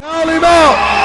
Call him out.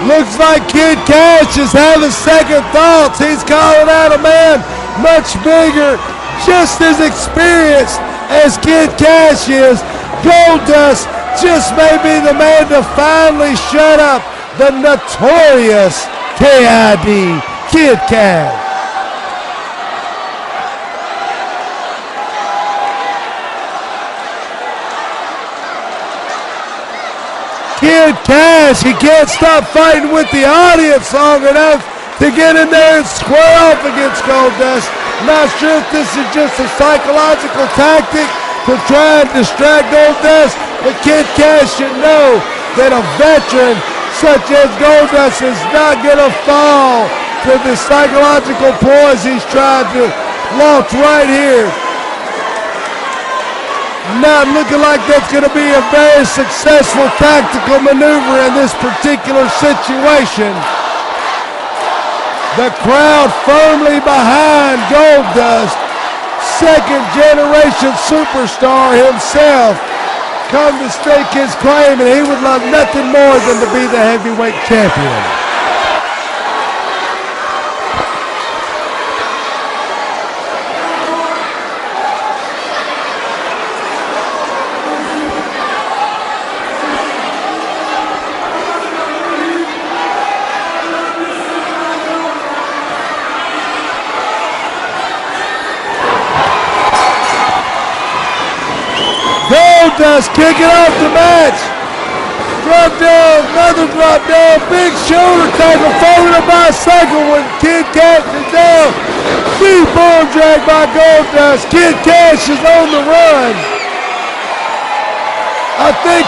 Looks like Kid Kash is having second thoughts. He's calling out a man much bigger, just as experienced as Kid Kash is. Goldust just may be the man to finally shut up the notorious KID, Kid Kash. Kid Kash, he can't stop fighting with the audience long enough to get in there and square off against Goldust. Not sure if this is just a psychological tactic to try and distract Goldust, but Kid Kash should know that a veteran such as Goldust is not going to fall to the psychological ploys he's trying to launch right here. Not looking like that's going to be a very successful tactical maneuver in this particular situation. The crowd firmly behind Goldust, second generation superstar himself, come to stake his claim, and he would love nothing more than to be the heavyweight champion. Goldust kicking off the match. Drop down, another drop down, big shoulder tackle, followed up by a second when Kid Kash is down. Deep arm drag by Goldust. Kid Kash is on the run. I think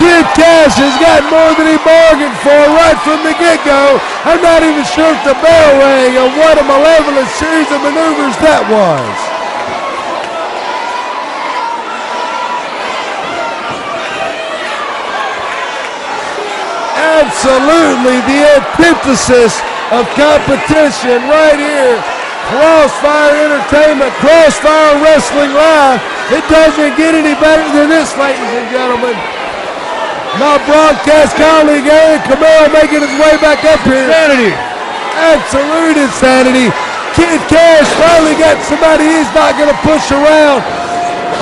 Kid Kash has got more than he bargained for right from the get-go. I'm not even sure if the bell rang or what a malevolent series of maneuvers that was. Absolutely the antithesis of competition right here. Crossfire Entertainment, Crossfire Wrestling Live. It doesn't get any better than this, ladies and gentlemen. My broadcast colleague Aaron Camaro making his way back up here. Insanity. Absolute insanity. Kid Kash finally got somebody he's not going to push around.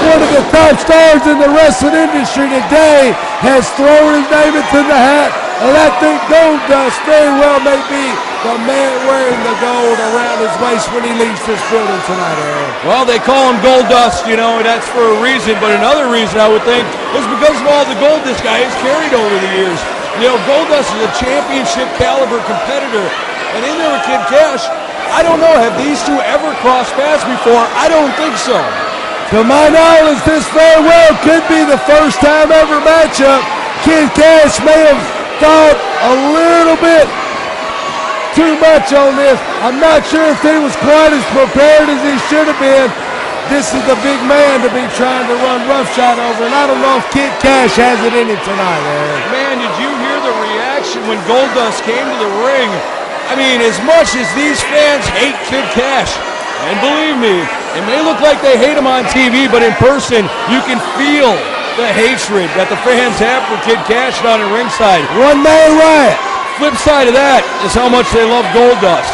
One of the top stars in the wrestling industry today has thrown his name into the hat. And I think Goldust very well may be the man wearing the gold around his waist when he leaves this building tonight, Aaron. Well, they call him Goldust, you know, and that's for a reason. But another reason, I would think, is because of all the gold this guy has carried over the years. You know, Goldust is a championship caliber competitor. And in there with Kid Kash, I don't know, have these two ever crossed paths before? I don't think so. To my knowledge, this very well could be the first time ever matchup. Kid Kash may have thought a little bit too much on this. I'm not sure if he was quite as prepared as he should have been. This is the big man to be trying to run roughshod over, and I don't know if Kid Kash has it in him tonight, Aaron. Man, did you hear the reaction when Goldust came to the ring? I mean, as much as these fans hate Kid Kash, and believe me, it may look like they hate him on TV, but in person, you can feel the hatred that the fans have for Kid Kash down at ringside. One man riot. Flip side of that is how much they love Goldust.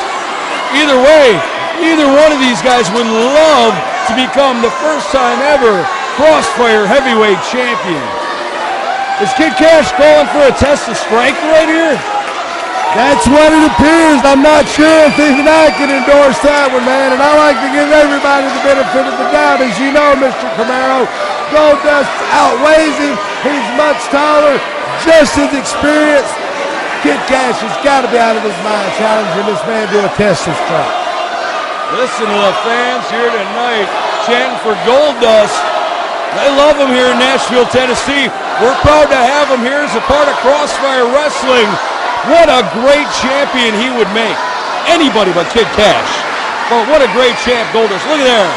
Either way, either one of these guys would love to become the first time ever Crossfire heavyweight champion. Is Kid Kash calling for a test of strength right here? That's what it appears. I'm not sure if even I can endorse that one, man. And I like to give everybody the benefit of the doubt. As you know, Mr. Camaro, Goldust outweighs him. He's much taller, just as experienced. Kid Kash has got to be out of his mind challenging this man to a test of strength. Listen to the fans here tonight chanting for Goldust. They love him here in Nashville, Tennessee. We're proud to have him here as a part of Crossfire Wrestling. What a great champion he would make. anybody but Kid Kash. But what a great champ Goldust. Look at there.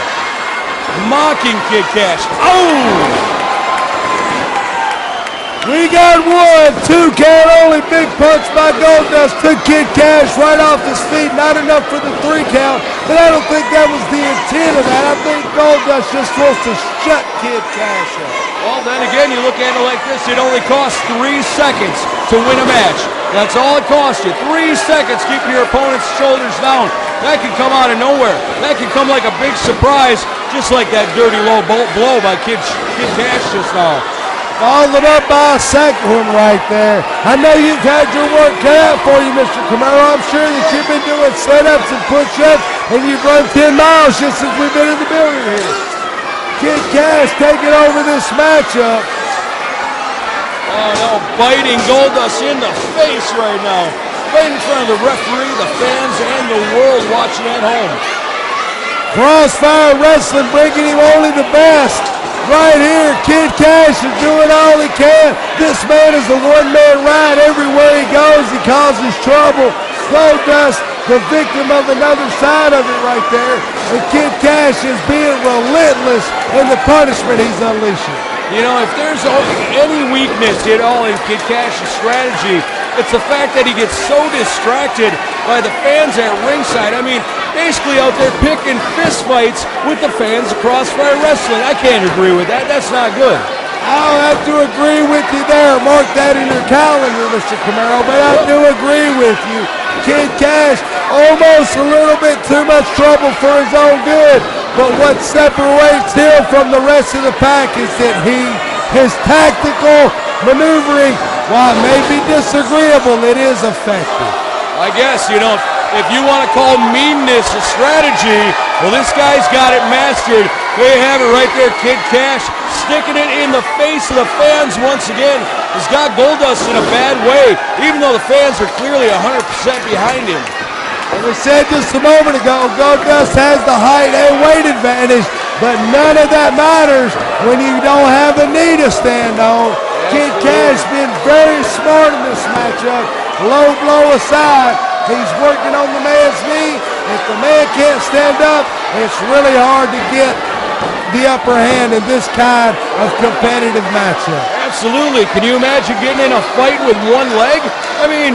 Mocking Kid Kash. Oh! We got 1, 2 count only. Big punch by Goldust took Kid Kash right off his feet. Not enough for the 3 count, but I don't think that was the intent of that. I think Goldust just wants to shut Kid Kash up. Well, then again, you look at it like this. It only costs 3 seconds to win a match. That's all it costs you. 3 seconds keeping your opponent's shoulders down. That can come out of nowhere. That can come like a big surprise, just like that dirty low blow by Kid Kash just now. Followed up by a second one right there. I know you've had your work cut out for you, Mr. Camaro. I'm sure that you've been doing setups and push-ups, and you've run 10 miles just since we've been in the building here. Kid Kash taking over this matchup. Oh, no, biting Goldust in the face right now. Right in front of the referee, the fans, and the world watching at home. Crossfire Wrestling bringing him only the best. Right here, Kid Kash is doing all he can. This man is a one-man ride. Everywhere he goes, he causes trouble. Goldust, the victim of another side of it right there. And Kid Kash is being relentless in the punishment he's unleashing. You know, if there's any weakness at all in Kid Kash's strategy, it's the fact that he gets so distracted by the fans at ringside. I mean, basically out there picking fist fights with the fans of Crossfire Wrestling. I can't agree with that. That's not good. I'll have to agree with you there. Mark that in your calendar, Mr. Camaro, but I do agree with you. Kid Kash, almost a little bit too much trouble for his own good, but what separates him from the rest of the pack is that his tactical maneuvering, while it may be disagreeable, it is effective. I guess, you know, if you want to call meanness a strategy, well, this guy's got it mastered. There you have it right there, Kid Kash sticking it in the face of the fans once again. He's got Goldust in a bad way, even though the fans are clearly 100% behind him. And we said just a moment ago, Goldust has the height and weight advantage, but none of that matters when you don't have a knee to stand on. Kid Kash been very smart in this matchup. Low blow aside, he's working on the man's knee. If the man can't stand up, it's really hard to get the upper hand in this kind of competitive matchup. Absolutely. Can you imagine getting in a fight with one leg? I mean,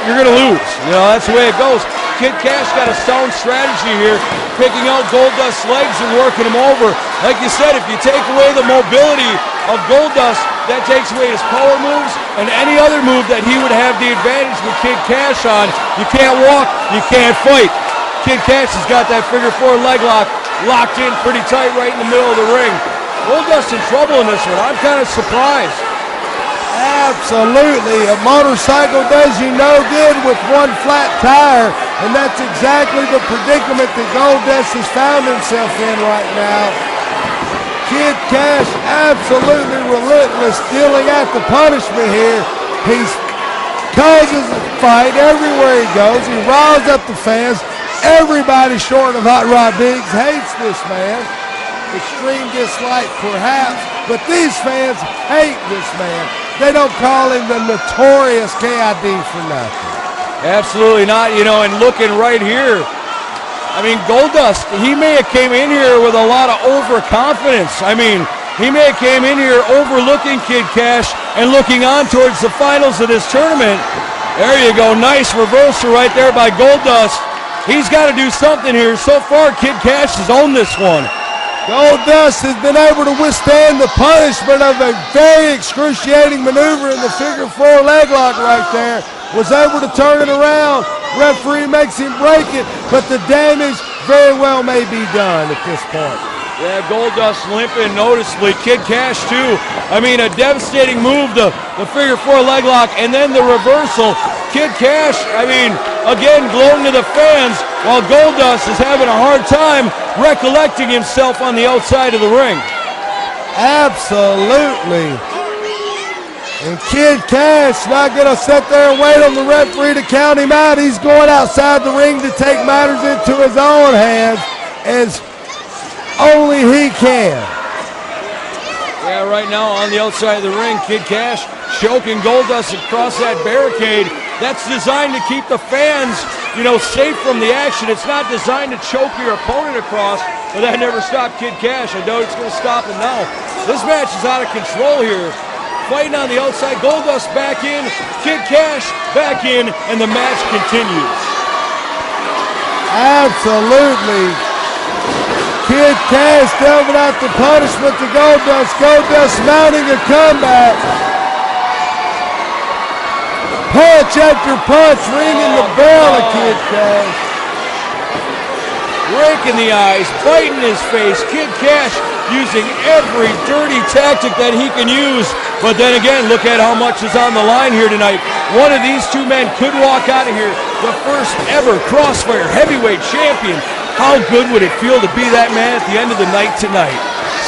you're going to lose. You know, that's the way it goes. Kid Kash got a sound strategy here, picking out Goldust's legs and working him over. Like you said, if you take away the mobility of Goldust, that takes away his power moves and any other move that he would have the advantage with Kid Kash on. You can't walk, you can't fight. Kid Kash has got that figure 4 leg lock locked in pretty tight right in the middle of the ring. Goldust in trouble in this one. I'm kind of surprised. Absolutely. A motorcycle does you no good with one flat tire, and that's exactly the predicament that Goldust has found himself in right now. Kid Kash absolutely relentless, dealing out the punishment here. He causes a fight everywhere he goes. He riles up the fans. Everybody short of Hot Rod Biggs hates this man. Extreme dislike perhaps, but these fans hate this man. They don't call him the notorious KID for nothing. Absolutely not, you know, and looking right here, I mean, Goldust, he may have came in here with a lot of overconfidence. I mean, he may have came in here overlooking Kid Kash and looking on towards the finals of this tournament. There you go, nice reversal right there by Goldust. He's got to do something here. So far, Kid Kash has owned this one. Goldust has been able to withstand the punishment of a very excruciating maneuver in the figure 4 leg lock right there. Was able to turn it around. Referee makes him break it, but the damage very well may be done at this point. Yeah, Goldust limping noticeably. Kid Kash too. I mean, a devastating move, the figure 4 leg lock, and then the reversal. Kid Kash, I mean, again, gloating to the fans, while Goldust is having a hard time recollecting himself on the outside of the ring. Absolutely. And Kid Kash not going to sit there and wait on the referee to count him out. He's going outside the ring to take matters into his own hands as only he can. Yeah, right now on the outside of the ring, Kid Kash choking Goldust across that barricade. That's designed to keep the fans, safe from the action. It's not designed to choke your opponent across, but that never stopped Kid Kash. I know it's going to stop him now. This match is out of control here. Fighting on the outside, Goldust back in, Kid Kash back in, and the match continues. Absolutely. Kid Kash delving out the punishment to Goldust. Goldust mounting a comeback. Punch after punch, ringing the bell of Kid Kash. Raking the eyes, biting his face. Kid Kash using every dirty tactic that he can use. But then again, look at how much is on the line here tonight. One of these two men could walk out of here the first ever Crossfire heavyweight champion. How good would it feel to be that man at the end of the night tonight?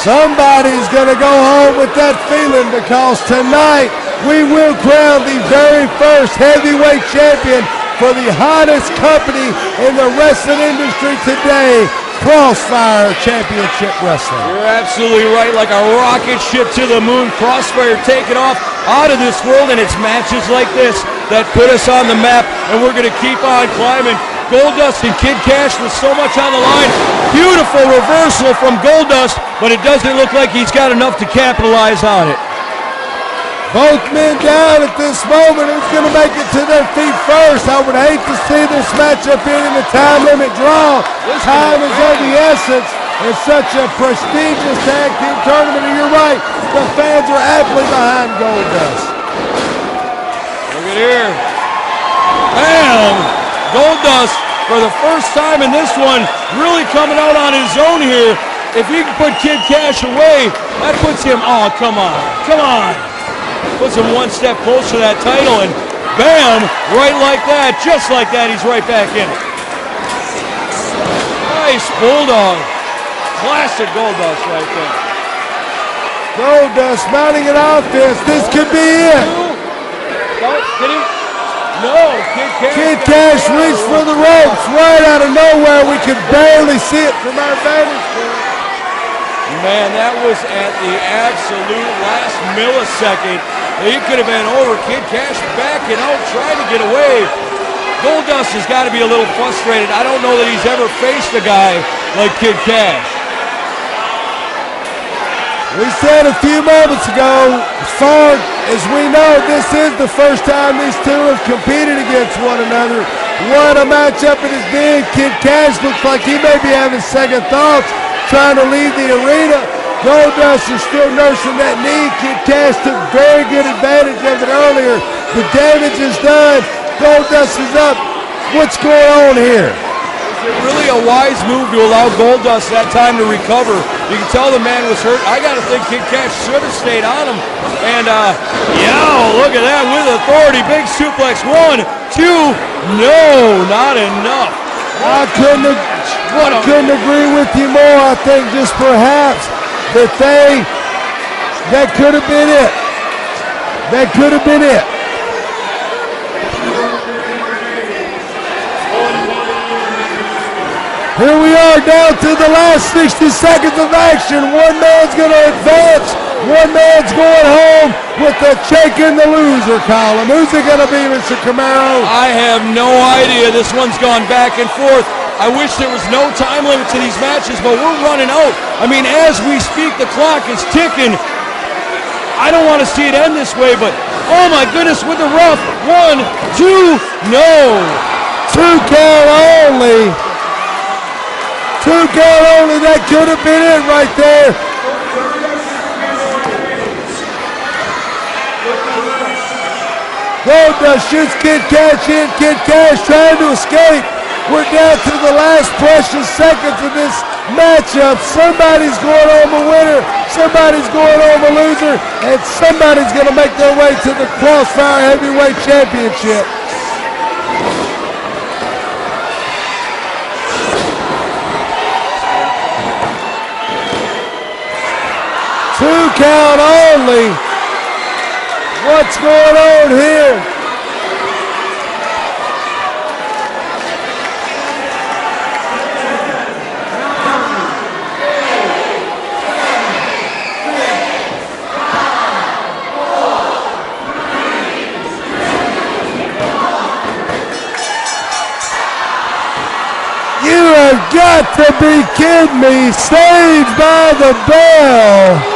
Somebody's going to go home with that feeling, because tonight we will crown the very first heavyweight champion for the hottest company in the wrestling industry today, Crossfire Championship Wrestling. You're absolutely right. Like a rocket ship to the moon, Crossfire taking off out of this world, and it's matches like this that put us on the map, and we're going to keep on climbing. Goldust and Kid Kash with so much on the line. Beautiful reversal from Goldust, but it doesn't look like he's got enough to capitalize on it. Both men down at this moment. Who's going to make it to their feet first? I would hate to see this matchup end in a time limit draw. Time is of the essence. It's such a prestigious tag team tournament, and you're right. The fans are aptly behind Goldust. Look at here. Bam! Goldust, for the first time in this one, really coming out on his own here. If he can put Kid Kash away, that puts him, oh, come on. Puts him one step closer to that title, and bam, right like that, just like that, he's right back in it. Nice bulldog. Classic Goldust right there. Goldust mounting an offense. This could be it. Did he? No, Kid Kash reached for the ropes right out of nowhere. We could barely see it from our vantage point. Man, that was at the absolute last millisecond. He could have been over. Kid Kash backing out, trying to get away. Goldust has got to be a little frustrated. I don't know that he's ever faced a guy like Kid Kash. We said a few moments ago, as far as we know, this is the first time these two have competed against one another. What a matchup it has been. Kid Kash looks like he may be having second thoughts, trying to leave the arena. Goldust is still nursing that knee. Kid Kash took very good advantage of it earlier. The damage is done. Goldust is up. What's going on here? Is it really a wise move to allow Goldust that time to recover? You can tell the man was hurt. I got to think Kid Kash should have stayed on him. And, look at that with authority. Big suplex. 1, 2. No, not enough. I couldn't agree with you more. I think just perhaps that could have been it. That could have been it. Here we are down to the last 60 seconds of action. One man's going to advance. One man's going home with the check in the loser column. Who's it going to be, Mr. Camaro? I have no idea. This one's gone back and forth. I wish there was no time limit to these matches, but we're running out. I mean, as we speak, the clock is ticking. I don't want to see it end this way, but oh my goodness, with the rough. 1, 2, no. 2 count only. 2 count only. That could have been it right there. Goldust shoots Kid Kash in. Kid Kash trying to escape. We're down to the last precious seconds of this matchup. Somebody's going home a winner. Somebody's going home a loser. And somebody's going to make their way to the Crossfire Heavyweight Championship. Two count only. What's going on here? have got to be kidding me. Saved by the bell.